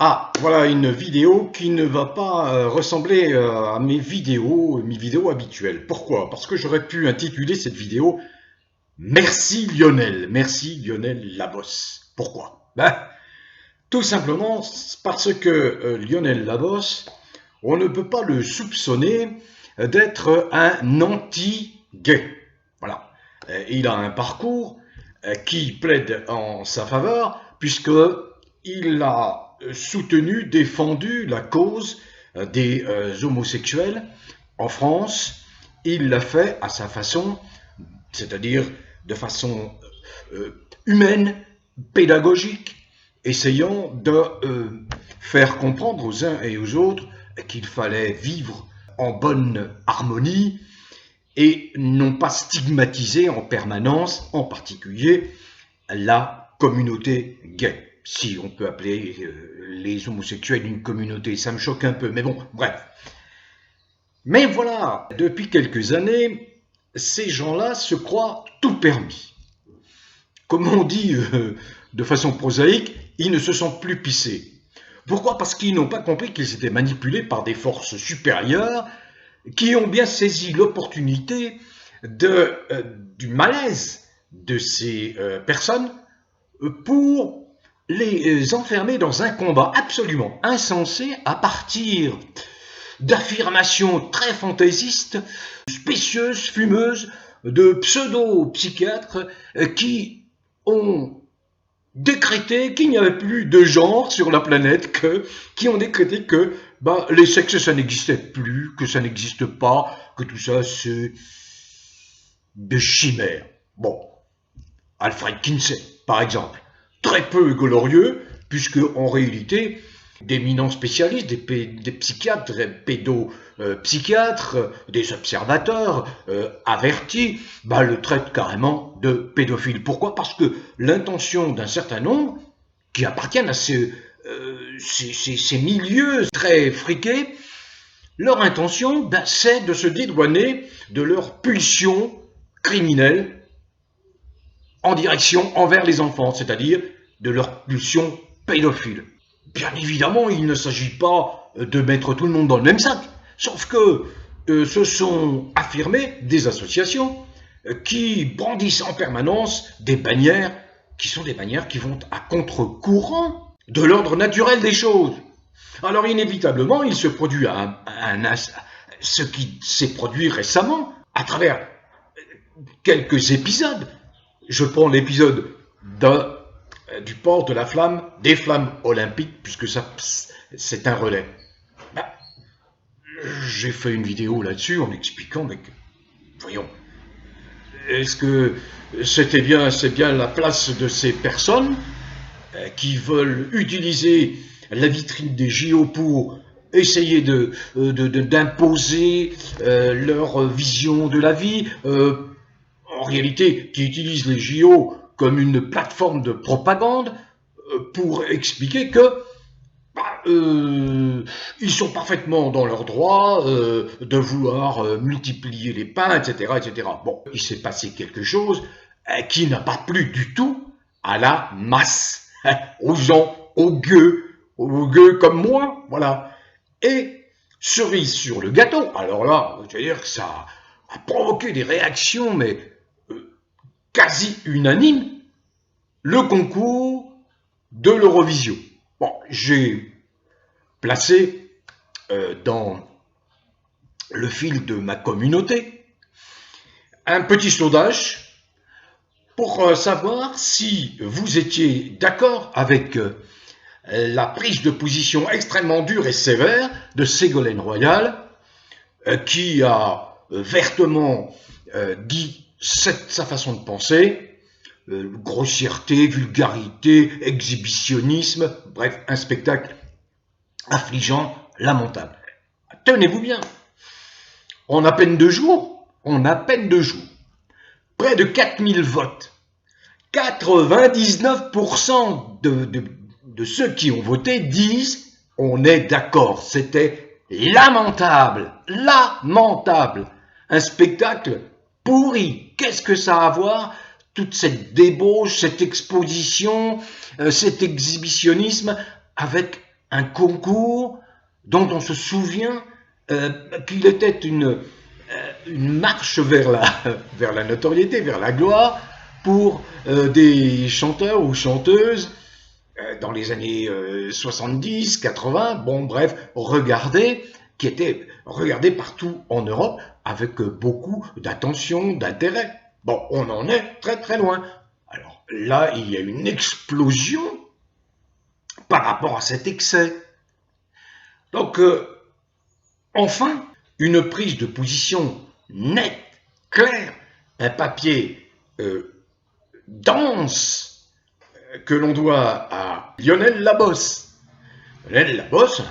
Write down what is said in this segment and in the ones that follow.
Ah, voilà une vidéo qui ne va pas ressembler à mes vidéos habituelles. Pourquoi? Parce que j'aurais pu intituler cette vidéo Merci Lionel Labosse. Pourquoi? Tout simplement parce que Lionel Labosse, on ne peut pas le soupçonner d'être un anti-gay. Voilà. Il a un parcours qui plaide en sa faveur, puisqu'il a soutenu, défendu la cause des homosexuels en France. Il l'a fait à sa façon, c'est-à-dire de façon humaine, pédagogique, essayant de faire comprendre aux uns et aux autres qu'il fallait vivre en bonne harmonie et non pas stigmatiser en permanence, en particulier, la communauté gay. Si on peut appeler les homosexuels une communauté, ça me choque un peu, mais bon, bref. Mais voilà, depuis quelques années, ces gens-là se croient tout permis. Comme on dit de façon prosaïque, ils ne se sentent plus pissés. Pourquoi? Parce qu'ils n'ont pas compris qu'ils étaient manipulés par des forces supérieures qui ont bien saisi l'opportunité du malaise de ces personnes pour les enfermer dans un combat absolument insensé à partir d'affirmations très fantaisistes, spécieuses, fumeuses, de pseudo-psychiatres qui ont décrété qu'il n'y avait plus de genre sur la planète, qui ont décrété que les sexes ça n'existait plus, que ça n'existe pas, que tout ça c'est des chimères. Bon, Alfred Kinsey par exemple, très peu glorieux, puisque en réalité d'éminents spécialistes, des psychiatres, des pédopsychiatres, des observateurs avertis, le traitent carrément de pédophile. Pourquoi? Parce que l'intention d'un certain nombre, qui appartiennent à ces milieux très friqués, leur intention, c'est de se dédouaner de leur pulsion criminelle en direction envers les enfants, c'est-à-dire de leur pulsion pédophile. Bien évidemment, il ne s'agit pas de mettre tout le monde dans le même sac, sauf que se sont affirmées des associations qui brandissent en permanence des bannières qui sont des bannières qui vont à contre-courant de l'ordre naturel des choses. Alors inévitablement, il se produit ce qui s'est produit récemment à travers quelques épisodes. Je prends l'épisode du port de la flamme, des flammes olympiques, puisque ça, c'est un relais. J'ai fait une vidéo là-dessus en expliquant, mais voyons, est-ce que c'est bien la place de ces personnes qui veulent utiliser la vitrine des JO pour essayer d'imposer leur vision de la vie, en réalité qui utilisent les JO comme une plateforme de propagande pour expliquer que ils sont parfaitement dans leur droit de vouloir multiplier les pains, etc., etc. Bon, il s'est passé quelque chose qui n'a pas plu du tout à la masse, aux gens, aux gueux comme moi, voilà. Et cerise sur le gâteau, alors là, je veux dire que ça a provoqué des réactions, mais quasi unanimes, le concours de l'Eurovision. Bon, j'ai placé dans le fil de ma communauté un petit sondage pour savoir si vous étiez d'accord avec la prise de position extrêmement dure et sévère de Ségolène Royal, qui a vertement dit sa façon de penser, grossièreté, vulgarité, exhibitionnisme, bref, un spectacle affligeant, lamentable. Tenez-vous bien, en à peine 2 jours, près de 4000 votes, 99% de ceux qui ont voté disent on est d'accord, c'était lamentable, un spectacle pourri. Qu'est-ce que ça a à voir, toute cette débauche, cette exposition, cet exhibitionnisme avec un concours dont on se souvient qu'il était une marche vers la notoriété, vers la gloire, pour des chanteurs ou chanteuses dans les années 70, 80, bon bref, qui étaient regardés partout en Europe avec beaucoup d'attention, d'intérêt. Bon, on en est très très loin. Alors là, il y a une explosion par rapport à cet excès. Donc, enfin, une prise de position nette, claire, un papier dense que l'on doit à Lionel Labosse. Lionel Labosse,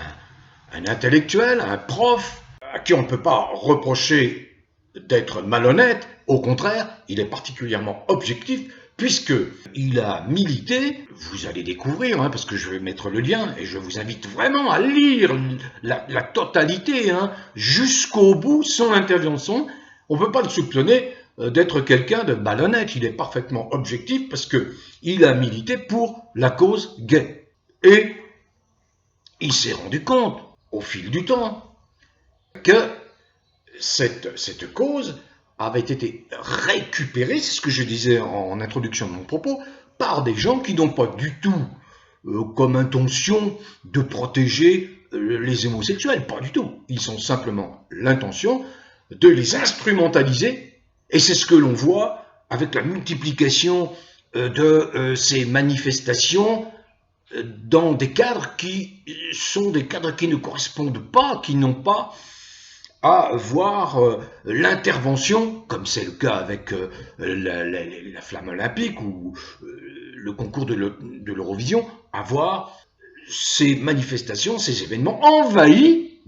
un intellectuel, un prof, à qui on ne peut pas reprocher d'être malhonnête. Au contraire, il est particulièrement objectif, puisqu'il a milité, vous allez découvrir, parce que je vais mettre le lien, et je vous invite vraiment à lire la totalité, jusqu'au bout, son intervention. On ne peut pas le soupçonner d'être quelqu'un de malhonnête, il est parfaitement objectif, parce qu'il a milité pour la cause gay. Et il s'est rendu compte, au fil du temps, que cette cause avait été récupérée, c'est ce que je disais en introduction de mon propos, par des gens qui n'ont pas du tout comme intention de protéger les homosexuels, pas du tout. Ils ont simplement l'intention de les instrumentaliser, et c'est ce que l'on voit avec la multiplication de ces manifestations dans des cadres qui sont des cadres qui ne correspondent pas, qui n'ont pas à voir l'intervention, comme c'est le cas avec la flamme olympique ou le concours de l'Eurovision, à voir ces manifestations, ces événements envahis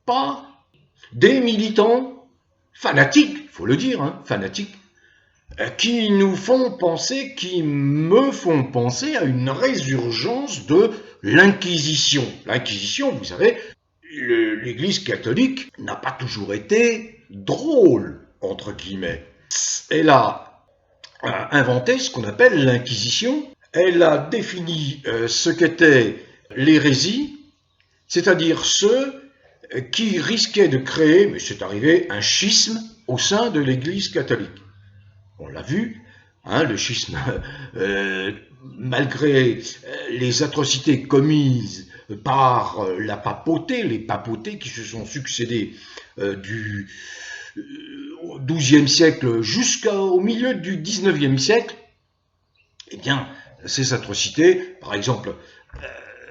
par des militants fanatiques, il faut le dire, fanatiques, qui nous font penser, qui me font penser à une résurgence de l'Inquisition. L'Inquisition, vous savez, l'Église catholique n'a pas toujours été drôle, entre guillemets. Elle a inventé ce qu'on appelle l'Inquisition. Elle a défini ce qu'était l'hérésie, c'est-à-dire ceux qui risquaient de créer, mais c'est arrivé, un schisme au sein de l'Église catholique. On l'a vu, le schisme, malgré les atrocités commises par la papauté, les papautés qui se sont succédés du XIIe siècle jusqu'au milieu du XIXe siècle, eh bien, ces atrocités, par exemple,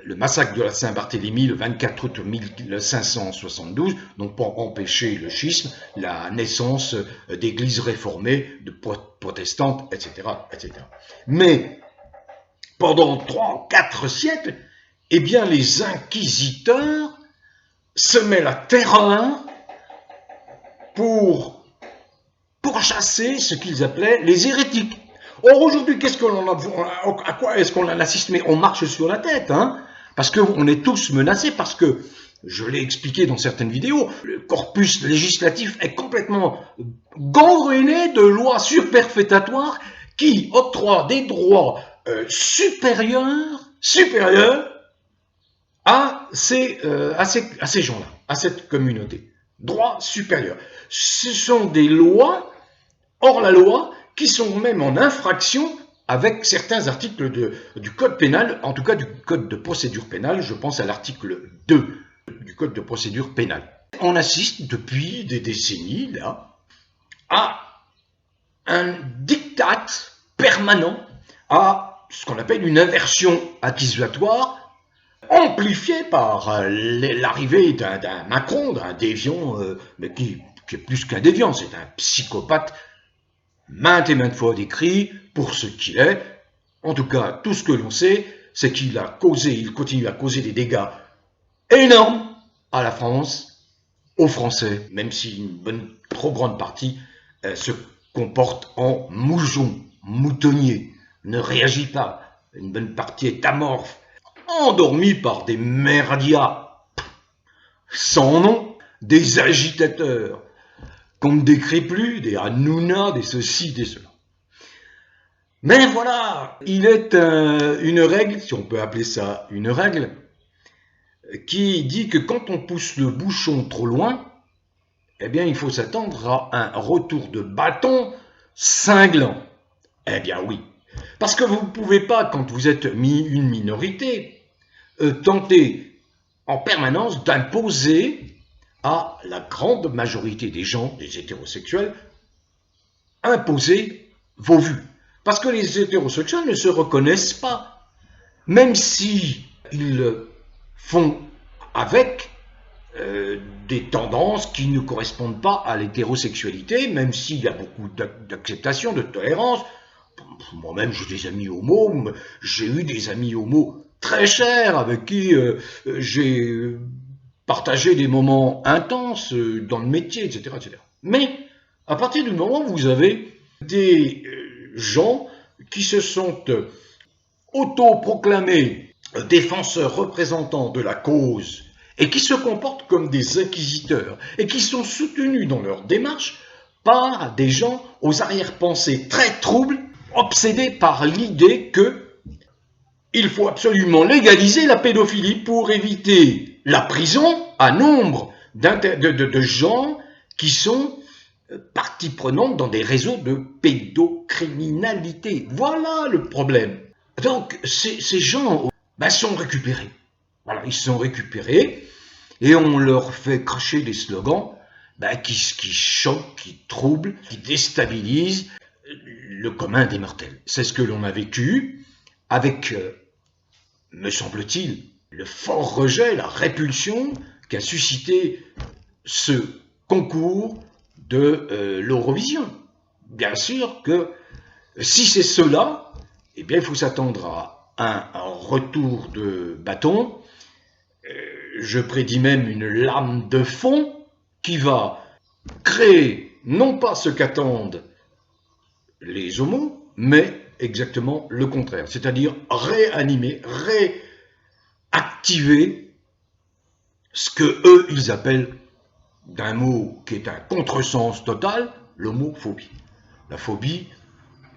le massacre de la Saint-Barthélemy le 24 août 1572 n'ont pas empêché le schisme, la naissance d'églises réformées, de protestantes, etc., etc. Mais pendant 3-4 siècles, eh bien, les inquisiteurs semaient la terreur pour pourchasser ce qu'ils appelaient les hérétiques. Or, aujourd'hui, à quoi est-ce qu'on assiste? Mais on marche sur la tête, parce qu'on est tous menacés, parce que, je l'ai expliqué dans certaines vidéos, le corpus législatif est complètement gangréné de lois superfétatoires qui octroient des droits supérieurs à ces gens-là, à cette communauté. Droits supérieurs. Ce sont des lois, hors la loi, qui sont même en infraction avec certains articles du Code pénal, en tout cas du Code de procédure pénale, je pense à l'article 2 du Code de procédure pénale. On assiste depuis des décennies, là, à un diktat permanent, à ce qu'on appelle une inversion accusatoire, amplifiée par l'arrivée d'un Macron, d'un déviant, mais qui est plus qu'un déviant, c'est un psychopathe maintes et maintes fois décrit pour ce qu'il est. En tout cas, tout ce que l'on sait, c'est qu'il continue à causer des dégâts énormes à la France, aux Français, même si une trop grande partie se comporte en moutonnier, ne réagit pas. Une bonne partie est amorphe, endormie par des merdias sans nom, des agitateurs qu'on ne décrit plus, des Hanouna, des ceci, des cela. Mais voilà, il est une règle, si on peut appeler ça une règle, qui dit que quand on pousse le bouchon trop loin, eh bien il faut s'attendre à un retour de bâton cinglant. Eh bien oui, parce que vous ne pouvez pas, quand vous êtes une minorité, tenter en permanence d'imposer à la grande majorité des gens, des hétérosexuels, imposer vos vues. Parce que les hétérosexuels ne se reconnaissent pas, même si ils font avec des tendances qui ne correspondent pas à l'hétérosexualité, même s'il y a beaucoup d'acceptation, de tolérance. Moi-même, j'ai des amis homos, j'ai eu des amis homos très chers avec qui j'ai partagé des moments intenses dans le métier, etc., etc. Mais à partir du moment où vous avez des gens qui se sont autoproclamés défenseurs, représentants de la cause, et qui se comportent comme des inquisiteurs, et qui sont soutenus dans leur démarche par des gens aux arrière-pensées très troubles, obsédés par l'idée qu'il faut absolument légaliser la pédophilie pour éviter la prison à nombre de gens qui sont partie prenante dans des réseaux de pédocriminalité. Voilà le problème. Donc ces gens sont récupérés. Voilà, ils sont récupérés et on leur fait cracher des slogans qui choquent, qui troublent, qui déstabilisent le commun des mortels. C'est ce que l'on a vécu avec, me semble-t-il, le fort rejet, la répulsion qu'a suscité ce concours de l'Eurovision. Bien sûr que si c'est cela, eh bien il faut s'attendre à un retour de bâton. Je prédis même une lame de fond qui va créer non pas ce qu'attendent les homos, mais exactement le contraire, c'est-à-dire réanimer, réactiver ce que eux ils appellent, d'un mot qui est un contresens total, l'homophobie. La phobie,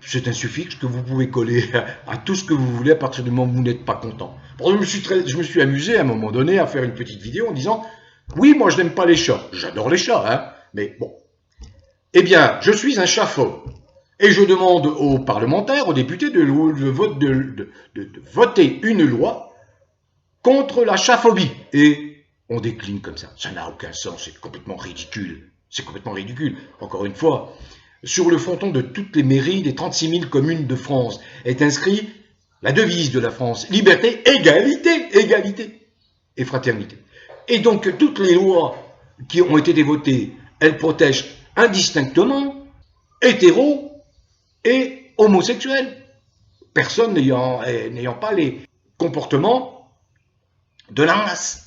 c'est un suffixe que vous pouvez coller à tout ce que vous voulez à partir du moment où vous n'êtes pas content. Par exemple, je me suis amusé à un moment donné à faire une petite vidéo en disant « Oui, moi je n'aime pas les chats. J'adore les chats, hein, mais bon. Eh bien, je suis un chatphobe. Et je demande aux parlementaires, aux députés de voter une loi contre la chatphobie. Et on décline comme ça. Ça n'a aucun sens, c'est complètement ridicule. C'est complètement ridicule. Encore une fois, sur le fronton de toutes les mairies des 36 000 communes de France est inscrit la devise de la France, liberté, égalité, égalité et fraternité. Et donc toutes les lois qui ont été votées, elles protègent indistinctement hétéros et homosexuels. Personne n'ayant pas les comportements de la masse.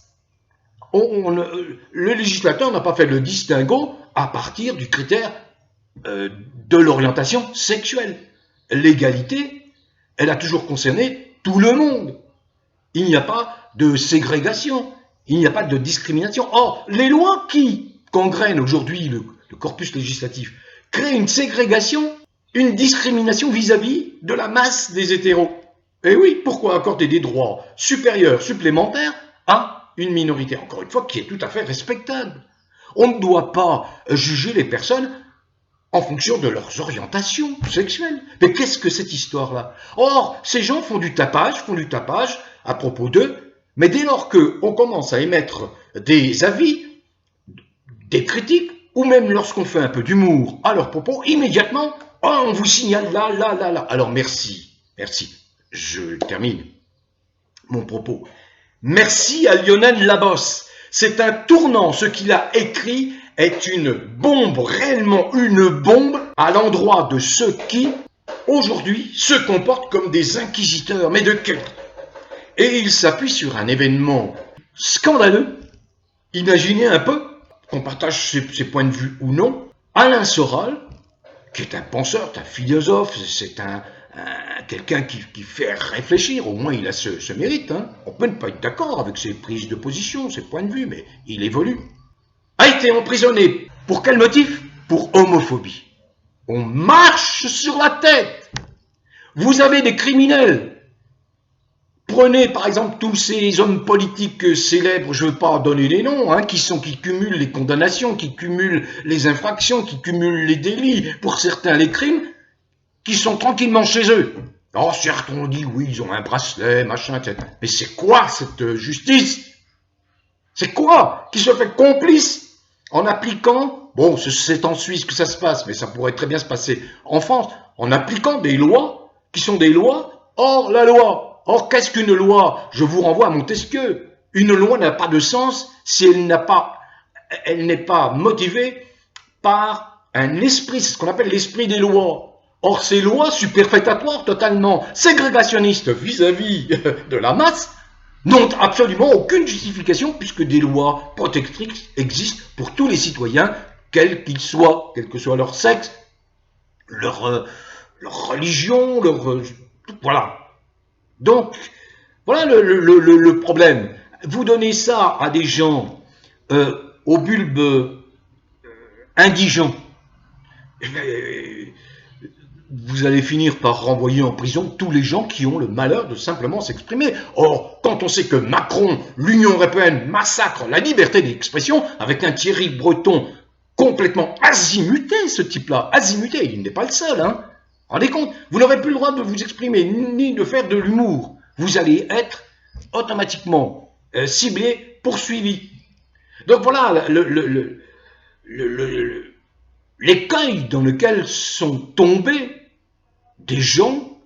Le législateur n'a pas fait le distinguo à partir du critère de l'orientation sexuelle. L'égalité, elle a toujours concerné tout le monde. Il n'y a pas de ségrégation, il n'y a pas de discrimination. Or, les lois qui gangrènent aujourd'hui le corpus législatif créent une ségrégation, une discrimination vis-à-vis de la masse des hétéros. Et oui, pourquoi accorder des droits supérieurs, supplémentaires à une minorité, encore une fois, qui est tout à fait respectable. On ne doit pas juger les personnes en fonction de leurs orientations sexuelles. Mais qu'est-ce que cette histoire-là? Or, ces gens font du tapage à propos d'eux, mais dès lors qu'on commence à émettre des avis, des critiques, ou même lorsqu'on fait un peu d'humour à leurs propos, immédiatement, oh, on vous signale là. Alors merci, je termine mon propos. Merci à Lionel Labosse. C'est un tournant, ce qu'il a écrit est une bombe, réellement une bombe, à l'endroit de ceux qui, aujourd'hui, se comportent comme des inquisiteurs. Mais de quel? Et il s'appuie sur un événement scandaleux. Imaginez un peu, qu'on partage ses points de vue ou non, Alain Soral, qui est un penseur, un philosophe, c'est quelqu'un qui fait réfléchir, au moins il a ce mérite. Hein. On peut ne pas être d'accord avec ses prises de position, ses points de vue, mais il évolue. A été emprisonné. Pour quel motif? Pour homophobie. On marche sur la tête. Vous avez des criminels Prenez par exemple tous ces hommes politiques célèbres, je ne veux pas donner les noms, hein, qui cumulent les condamnations, qui cumulent les infractions, qui cumulent les délits, pour certains les crimes, qui sont tranquillement chez eux. Alors certes on dit oui, ils ont un bracelet, machin, etc. Mais c'est quoi cette justice? C'est quoi? Qui se fait complice en appliquant, bon c'est en Suisse que ça se passe, mais ça pourrait très bien se passer en France, en appliquant des lois qui sont des lois hors la loi. Or, qu'est-ce qu'une loi? Je vous renvoie à Montesquieu. Une loi n'a pas de sens si elle n'est pas motivée par un esprit, c'est ce qu'on appelle l'esprit des lois. Or, ces lois superfétatoires, totalement ségrégationnistes vis-à-vis de la masse, n'ont absolument aucune justification puisque des lois protectrices existent pour tous les citoyens, quels qu'ils soient, quel que soit leur sexe, leur religion, voilà. Donc, voilà le problème. Vous donnez ça à des gens au bulbe indigent, vous allez finir par renvoyer en prison tous les gens qui ont le malheur de simplement s'exprimer. Or, quand on sait que Macron, l'Union européenne, massacre la liberté d'expression avec un Thierry Breton complètement azimuté, ce type-là, azimuté, il n'est pas le seul, hein. Rendez compte, vous n'aurez plus le droit de vous exprimer, ni de faire de l'humour. Vous allez être automatiquement ciblé, poursuivi. Donc voilà l'écueil dans lequel sont tombés des gens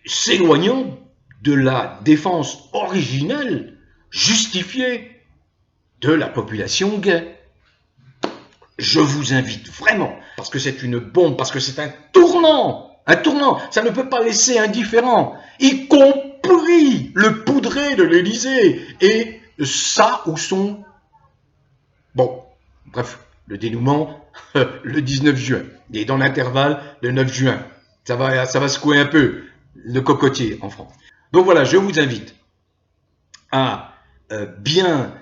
s'éloignant de la défense originelle, justifiée de la population gay. Je vous invite vraiment, parce que c'est une bombe, parce que c'est un tournant, ça ne peut pas laisser indifférent, y compris le poudré de l'Élysée, et ça ou son... Bon, bref, le dénouement, le 19 juin, et dans l'intervalle, le 9 juin, ça va secouer un peu le cocotier en France. Donc voilà, je vous invite à bien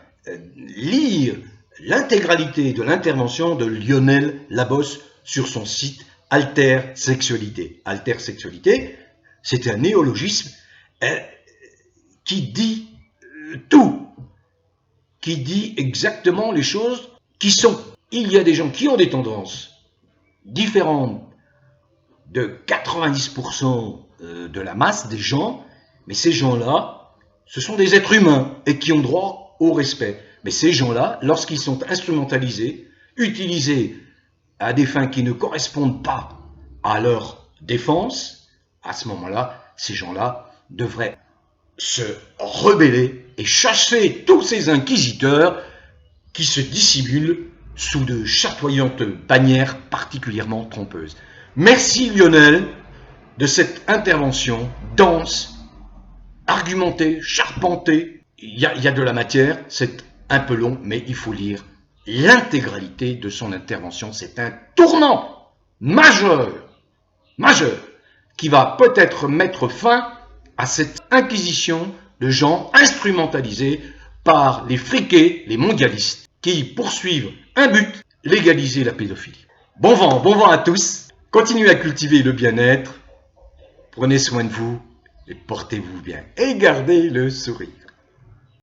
lire l'intégralité de l'intervention de Lionel Labosse sur son site Alter Sexualité. Alter Sexualité, c'est un néologisme qui dit tout, qui dit exactement les choses qui sont. Il y a des gens qui ont des tendances différentes de 90% de la masse des gens, mais ces gens-là, ce sont des êtres humains et qui ont droit au respect. Mais ces gens-là, lorsqu'ils sont instrumentalisés, utilisés à des fins qui ne correspondent pas à leur défense, à ce moment-là, ces gens-là devraient se rebeller et chasser tous ces inquisiteurs qui se dissimulent sous de chatoyantes bannières particulièrement trompeuses. Merci Lionel de cette intervention dense, argumentée, charpentée. Il y a de la matière, c'est un peu long, mais il faut lire l'intégralité de son intervention. C'est un tournant majeur, qui va peut-être mettre fin à cette inquisition de gens instrumentalisés par les friqués, les mondialistes, qui poursuivent un but, légaliser la pédophilie. Bon vent à tous, continuez à cultiver le bien-être, prenez soin de vous et portez-vous bien, et gardez le sourire.